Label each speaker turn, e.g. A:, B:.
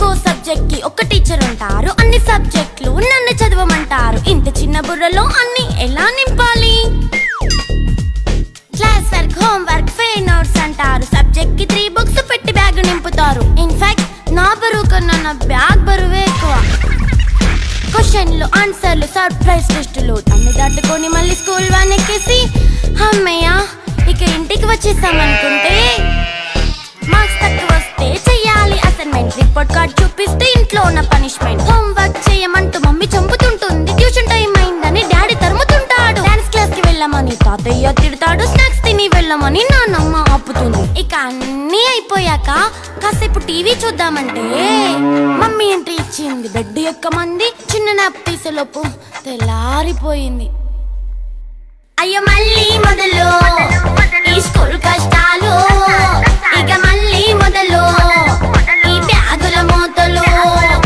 A: ఒక్కో సబ్జెక్ట్ కి ఒక టీచర్ ఉంటారు. అన్ని సబ్జెక్టులు నన్ను చదవమంటారు. ఇంత చిన్న బుర్రలో అన్ని ఎలా నింపాలి? Class work, home work, fair notes అంటారు. సబ్జెక్ట్ కి 3 బుక్స్ పెట్టి బ్యాగ్ నింపుతారు. ఇన్ఫాక్ట్ నా బరువు కన్నా నా బ్యాగ్ బరువే ఎక్కువ. క్వశ్చన్లు, ఆన్సర్లు, సర్ప్రైజ్ టెస్టులు అన్ని దాటుకొని మళ్ళీ స్కూల్ వ్యాన్ ఎక్కేసి అమ్మయ్య ఇక ఇంటికి వచ్చేసామనుకుంటే మార్క్స్ తక్కువ వస్తే చెయ్యాలి అసైన్మెంట్. రిపోర్ట్ కార్డ్ చూపిస్తే ఇంట్లో ఉన్న పనిష్మెంట్. హోమ్ వర్క్ చేయమంటూ మమ్మీ చంపుతుంటుంది. ట్యూషన్ టైం అయిందని డాడీ తరుముతుంటాడు. డాన్స్ క్లాస్ కి వెళ్ళమని తాతయ్య తిడతాడు. స్నాక్స్ తిని వెళ్ళమని నాన్నమ్మ ఆపుతుంది. ఇక అన్నీ అయిపోయాక కాసేపు టీవీ చూద్దామంటే మమ్మీ ఎంట్రీ ఇచ్చింది. బెడ్ ఎక్కమంది. చిన్న నాప్ తీసేలోపు తెల్లారిపోయింది. అయ్యో మళ్ళీ మొదలు ఈ స్కూల్ కష్టాలు, ఇక మళ్ళీ మొదలు